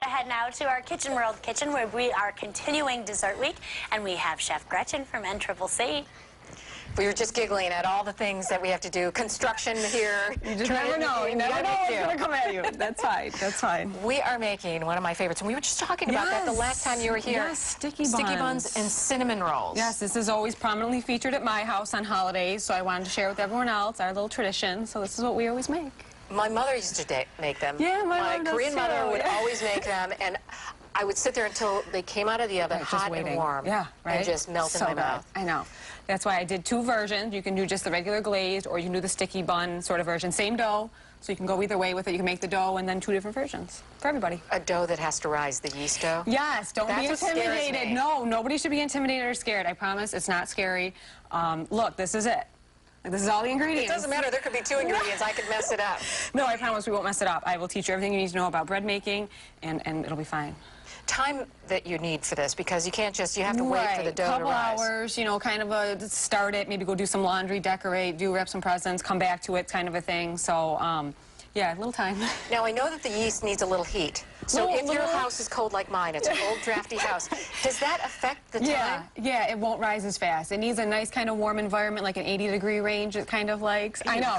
Head now to our Kitchen World Kitchen, where we are continuing Dessert Week, and we have Chef Gretchen from NCCC. We were just giggling at all the things that we have to do. Construction here. You just never know. You never know what's going to come at you. That's fine. That's fine. We are making one of my favorites, and we were just talking about that the last time you were here. Yes, sticky buns. Sticky buns and cinnamon rolls. Yes, this is always prominently featured at my house on holidays, so I wanted to share with everyone else our little tradition. So this is what we always make. My mother used to make them. Yeah, my mom Korean mother would always make them, and I would sit there until they came out of the oven, hot and warm, and just melt in my mouth. I know. That's why I did two versions. You can do just the regular glazed, or you can do the sticky bun sort of version. Same dough, so you can go either way with it. You can make the dough and then two different versions for everybody. A dough that has to rise, the yeast dough? Yes, don't be intimidated. No, nobody should be intimidated or scared. I promise, it's not scary. Look, this is it. This is all the ingredients. It doesn't matter. There could be two ingredients. I could mess it up. No, I promise we won't mess it up. I will teach you everything you need to know about bread making, and it'll be fine. Time that you need for this, because you can't just, you have to wait for the dough to rise. Couple hours, you know, kind of start it, maybe go do some laundry, decorate, wrap some presents, come back to it kind of a thing. So, yeah, a little time. Now, I know that the yeast needs a little heat. So if your house is cold like mine, it's an old, drafty house, does that affect the time? Yeah, it won't rise as fast. It needs a nice kind of warm environment, like an 80-degree range it kind of likes. I know.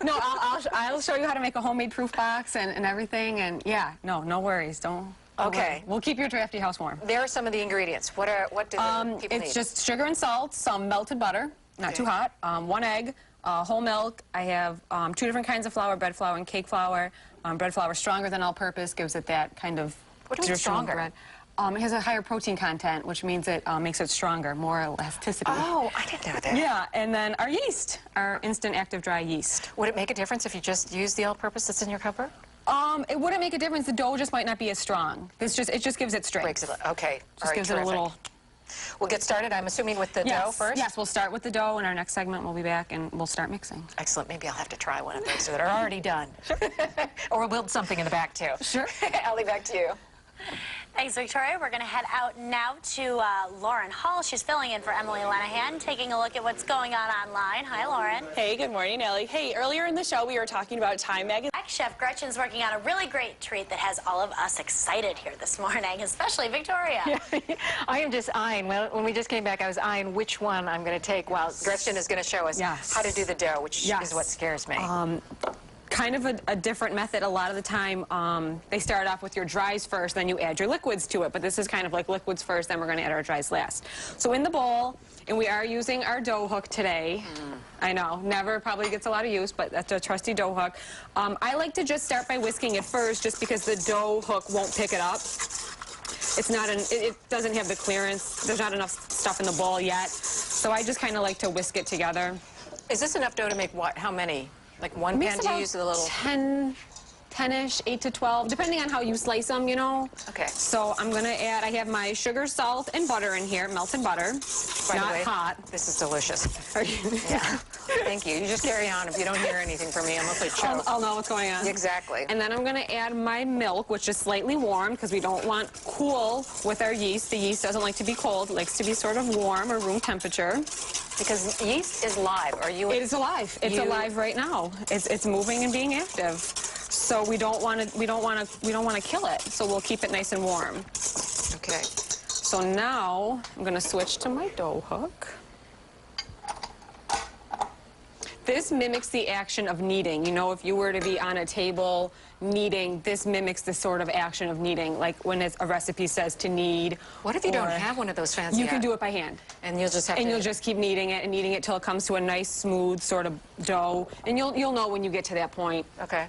No, I'll show you how to make a homemade proof box and everything, and yeah, no worries. Don't worry. We'll keep your drafty house warm. There are some of the ingredients. What do the people need? It's just sugar and salt, some melted butter, not too hot, 1 egg, whole milk. I have 2 different kinds of flour, bread flour and cake flour. Bread flour is stronger than all-purpose, gives it that kind of... What do you mean stronger? Bread. It has a higher protein content, which means it makes it stronger, more elasticity. Oh, I didn't know that. Yeah, and then our yeast, our instant active dry yeast. Would it make a difference if you just use the all-purpose that's in your cupboard? It wouldn't make a difference. The dough just might not be as strong. It just gives it strength. Breaks it. Okay. Just gives it a little... We'll get started, I'm assuming, with the dough first? Yes, we'll start with the dough. In our next segment, we'll be back and we'll start mixing. Excellent. Maybe I'll have to try one of those that are already done. Sure. Or we'll build something in the back, too. Sure. Ellie, back to you. Thanks, Victoria. We're going to head out now to Lauren Hall. She's filling in for Emily Lenahan, taking a look at what's going on online. Hi, Lauren. Hey, good morning, Ellie. Hey, earlier in the show, we were talking about Time magazine. Chef Gretchen's working on a really great treat that has all of us excited here this morning, especially Victoria. Yeah, I am just eyeing. Well, when we just came back, I was eyeing which one I'm going to take while Gretchen is going to show us how to do the dough, which is what scares me. Kind of a different method. A lot of the time, they start off with your dries first, then you add your liquids to it. But this is kind of like liquids first, then we're going to add our dries last. So in the bowl, and we are using our dough hook today. I know, never probably gets a lot of use, but that's a trusty dough hook. I like to just start by whisking it first, just because the dough hook won't pick it up. It's not it doesn't have the clearance. There's not enough stuff in the bowl yet. So I just kind of like to whisk it together. Is this enough dough to make what? How many? Like one pan? Do you use the little 10-ish, 8 to 12, depending on how you slice them, you know. Okay. So I'm going to add, I have my sugar, salt, and butter in here, melted butter. By not the way, hot. This is delicious. Are you? Yeah. Thank you. You just carry on. If you don't hear anything from me, I'm going to choke. I'll know what's going on. Exactly. And then I'm going to add my milk, which is slightly warm, because we don't want cool with our yeast. The yeast doesn't like to be cold. It likes to be sort of warm or room temperature. Because yeast is live. Are you? It is alive. It's alive right now. It's moving and being active. So we don't want to kill it. So we'll keep it nice and warm. Okay. So now I'm going to switch to my dough hook. This mimics the action of kneading. You know, if you were to be on a table kneading, this mimics the sort of action of kneading, like when a recipe says to knead. What if you don't have one of those fancy? You can do it by hand. And you'll just have to... And you'll just keep kneading it and kneading it till it comes to a nice, smooth sort of dough. And you'll know when you get to that point. Okay.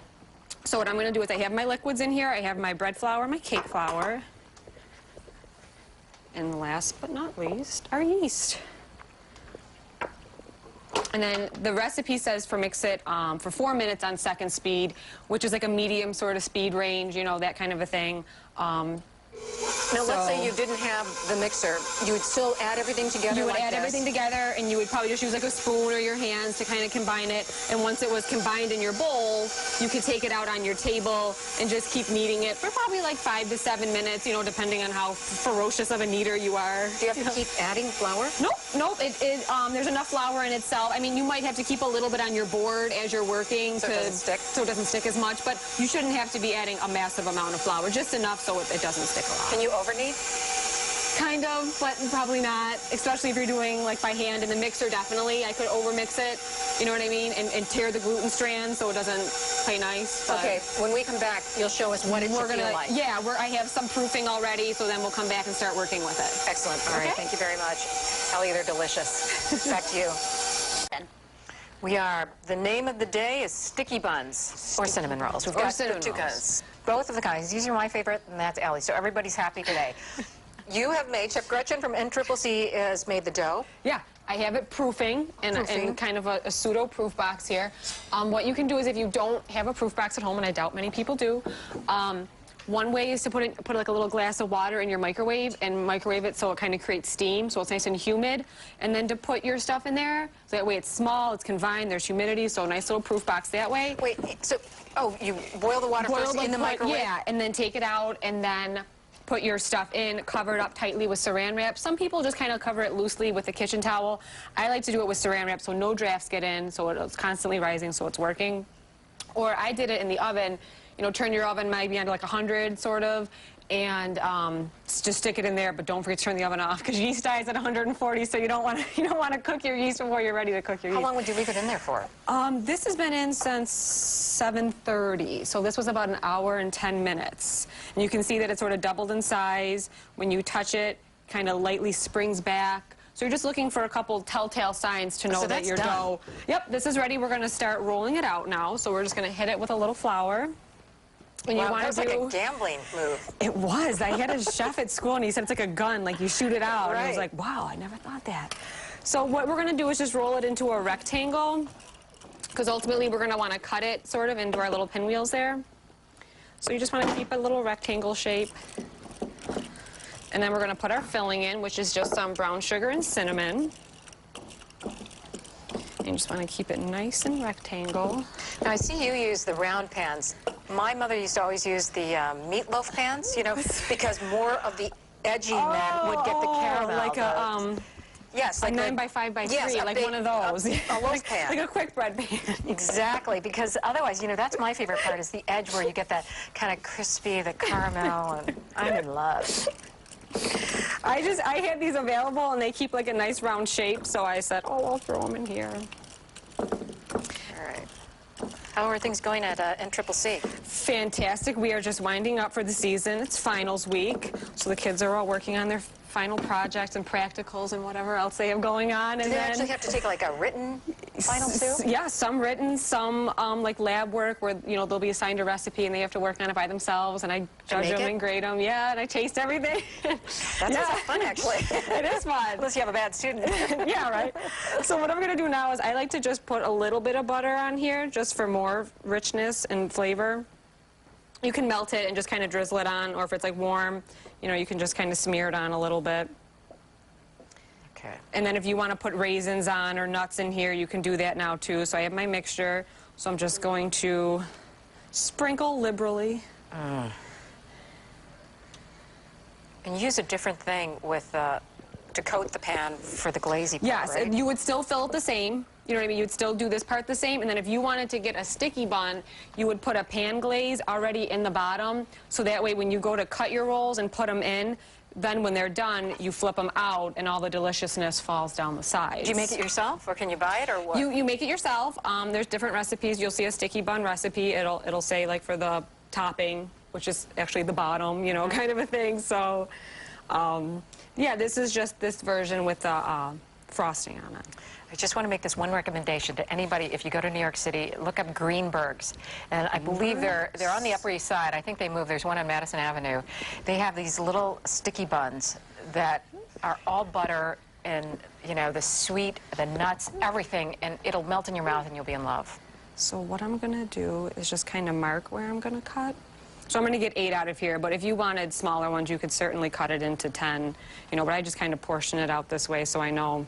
So what I'm going to do is I have my liquids in here. I have my bread flour, my cake flour. And last but not least, our yeast. And then the recipe says mix it for 4 minutes on second speed, which is like a medium sort of speed range, you know, that kind of a thing. Now, let's say you didn't have the mixer. You would still add everything together. You would like add everything together, and you would probably just use like a spoon or your hands to kind of combine it. And once it was combined in your bowl, you could take it out on your table and just keep kneading it for probably like 5 to 7 minutes, you know, depending on how ferocious of a kneader you are. Do you have to keep adding flour? Nope. There's enough flour in itself. I mean, you might have to keep a little bit on your board as you're working so it doesn't stick as much, but you shouldn't have to be adding a massive amount of flour, just enough so it doesn't stick a lot. Can you over-knead? Kind of, but probably not, especially if you're doing like by hand. In the mixer, definitely. I could over-mix it, you know what I mean, and tear the gluten strand so it doesn't play nice. But okay, when we come back, you'll show us what it should feel like. Yeah, I have some proofing already, so then we'll come back and start working with it. Excellent. All right, thank you very much. Ellie, they're delicious. Back to you. The name of the day is sticky buns or cinnamon rolls. We've got two kinds. Both of the kinds. These are my favorite, and that's Ellie. So everybody's happy today. You have made, Chef Gretchen from NCCC has made the dough. Yeah, I have it proofing in kind of a pseudo proof box here. What you can do is if you don't have a proof box at home, and I doubt many people do, one way is to put like a little glass of water in your microwave and microwave it so it kind of creates steam, so it's nice and humid. And then to put your stuff in there, so that way it's small, it's confined, there's humidity, so a nice little proof box that way. Wait, so, you boil the water first in the microwave? Yeah, and then take it out and then put your stuff in, cover it up tightly with saran wrap. Some people just kind of cover it loosely with a kitchen towel. I like to do it with saran wrap so no drafts get in, so it's constantly rising, so it's working. Or I did it in the oven. You know, turn your oven maybe onto like 100, sort of, and just stick it in there. But don't forget to turn the oven off because yeast dies at 140, so you don't want to cook your yeast before you're ready to cook your yeast. How long would you leave it in there for? This has been in since 7:30, so this was about an hour and 10 minutes. And you can see that it's sort of doubled in size. When you touch it, kind of lightly springs back. So you're just looking for a couple telltale signs to know that your dough. Yep, this is ready. We're going to start rolling it out now. So we're just going to hit it with a little flour. And wow, that was like a gambling move. It was. I had a chef at school, and he said it's like a gun, like you shoot it out. Right. And I was like, wow, I never thought that. So what we're going to do is just roll it into a rectangle, because ultimately we're going to want to cut it sort of into our little pinwheels there. So you just want to keep a little rectangle shape. And then we're going to put our filling in, which is just some brown sugar and cinnamon. And you just want to keep it nice and rectangle. Now, I see you use the round pans. My mother used to always use the meatloaf pans, you know, because more of the edging then would get the caramel. Like a, yes, like 9 by 5 by 3, yes, like one of those. A loaf pan. Like a quick bread pan. Exactly, because otherwise, you know, that's my favorite part is the edge where you get that kind of crispy, the caramel, and I'm in love. I had these available, and they keep like a nice round shape, so I said, oh, I'll throw them in here. All right. How are things going at NCCC? Fantastic. We are just winding up for the season. It's finals week, so the kids are all working on their final projects and practicals and whatever else they have going on. Do they actually have to take like a written final too? Yeah, some written, some like lab work where, you know, they'll be assigned a recipe and they have to work on it by themselves, and I judge them and grade them. Yeah, and I taste everything. That's fun, actually. It is fun. Unless you have a bad student. Yeah, right. So what I'm going to do now is I like to just put a little bit of butter on here just for more richness and flavor. You can melt it and just kind of drizzle it on, or if it's like warm, you know, you can just kind of smear it on a little bit. Okay. And then if you want to put raisins on or nuts in here, you can do that now too. So I have my mixture, so I'm just going to sprinkle liberally. And use a different thing with to coat the pan for the glazy part, yes, right? you would still fill it the same. You know what I mean? You'd still do this part the same, and then if you wanted to get a sticky bun, you would put a pan glaze already in the bottom, so that way when you go to cut your rolls and put them in, then when they're done, you flip them out, and all the deliciousness falls down the sides. Do you make it yourself, or can you buy it, or what? You make it yourself. There's different recipes. You'll see a sticky bun recipe. It'll say, like, for the topping, which is actually the bottom, you know, kind of a thing. So, yeah, this is just this version with the frosting on it. I just want to make this one recommendation to anybody. If you go to New York City, look up Greenberg's. And I believe they're on the Upper East Side. I think they moved. There's one on Madison Avenue. They have these little sticky buns that are all butter and, you know, the sweet, the nuts, everything. And it'll melt in your mouth and you'll be in love. So what I'm going to do is just kind of mark where I'm going to cut. So I'm going to get 8 out of here, but if you wanted smaller ones, you could certainly cut it into 10, you know, but I just kind of portion it out this way so I know.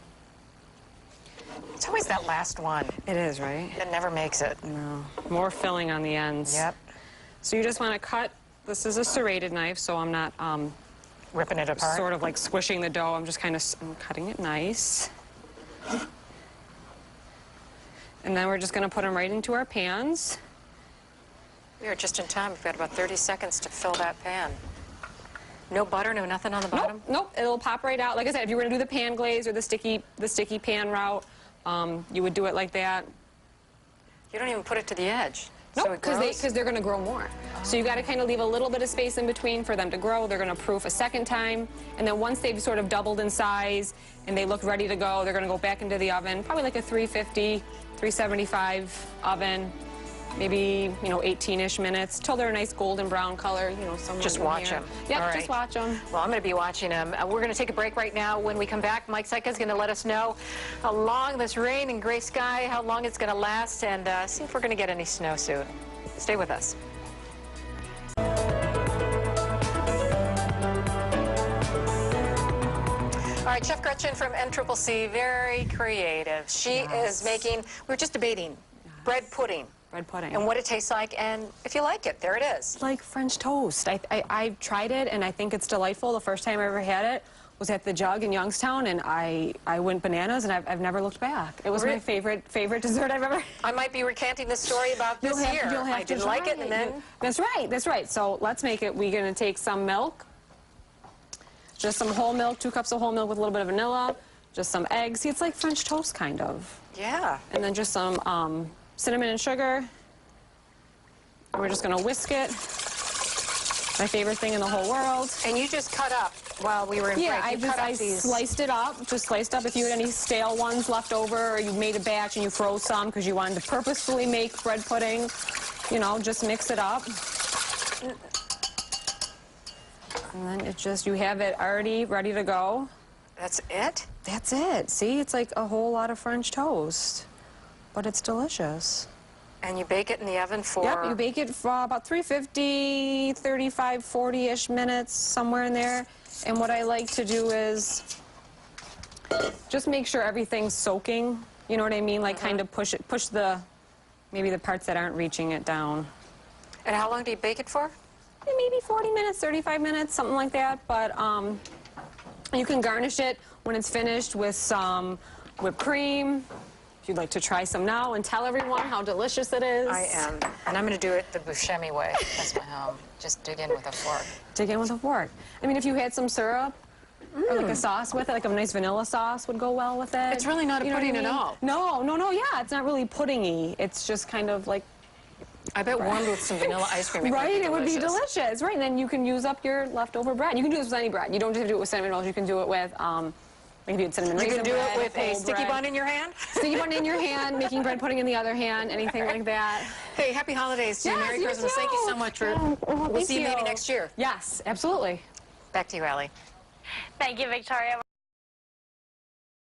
It's always that last one. It is, right? It never makes it. No. More filling on the ends. Yep. So you just want to cut, this is a serrated knife, so I'm not Ripping it apart. sort of like squishing the dough. I'm just kind of cutting it nice. And then we're just going to put them right into our pans. We are just in time. We've got about 30 seconds to fill that pan. No butter, no nothing on the bottom? Nope, it'll pop right out. Like I said, if you were to do the pan glaze or the sticky pan route, you would do it like that. You don't even put it to the edge. Nope, So it grows? because they're going to grow more. So you got to kind of leave a little bit of space in between for them to grow. They're going to proof a second time, and then once they've sort of doubled in size and they look ready to go, they're going to go back into the oven, probably like a 350, 375 oven. Maybe, you know, 18-ish minutes till they're a nice golden brown color, you know, somewhere Just in watch here. them. Yep, All right. just watch them. Well, I'm going to be watching them. We're going to take a break right now. When we come back, Mike Syka is going to let us know how long this rain and gray sky, how long it's going to last, and see if we're going to get any snow soon. Stay with us. All right, Chef Gretchen from NCCC, very creative. She is making, we were just debating, bread pudding. Bread pudding. And what it tastes like, and if you like it, there it is. It's like French toast. I've tried it, and I think it's delightful. The first time I ever had it was at the Jug in Youngstown, and I went bananas, and I've never looked back. It was my favorite dessert I've ever. I might be recanting this story about this year. I didn't like it, and then... That's right, that's right. So let's make it. We're going to take some milk, just some whole milk, 2 cups of whole milk with a little bit of vanilla, just some eggs. See, it's like French toast, kind of. Yeah. And then just some cinnamon and sugar. And we're just going to whisk it. My favorite thing in the whole world. And you just cut up while we were in Yeah, break. I sliced it up, just sliced up. If you had any stale ones left over, or you made a batch and you froze some because you wanted to purposefully make bread pudding, you know, just mix it up. And then it just, you have it already ready to go. That's it? That's it. See, it's like a whole lot of French toast, but it's delicious. And you bake it in the oven for... Yep, you bake it for about 350, 35, 40-ish minutes, somewhere in there. And what I like to do is just make sure everything's soaking. You know what I mean? Like kind of push maybe the parts that aren't reaching it down. And how long do you bake it for? Maybe 40 minutes, 35 minutes, something like that. But you can garnish it when it's finished with some whipped cream. If you'd like to try some now and tell everyone how delicious it is. I am. And I'm going to do it the Buscemi way. That's my home. Just dig in with a fork. Dig in with a fork. I mean, if you had some syrup or like a sauce with it, like a nice vanilla sauce would go well with it. It's really not a pudding at all. No, yeah, it's not really puddingy. It's just kind of like... I bet warmed with some vanilla ice cream. Right, it would be delicious. Right, and then you can use up your leftover bread. You can do this with any bread. You don't have to do it with cinnamon rolls. You can do it with... maybe it's cinnamon raisin bread. You can do it with a whole sticky bread. Bun in your hand? Sticky bun in your hand, making bread pudding in the other hand, anything like that. Hey, happy holidays to you. Yes, Merry you Christmas. too. Thank you so much, Ruth. We'll see you maybe next year. Yes, absolutely. Back to you, Allie. Thank you, Victoria.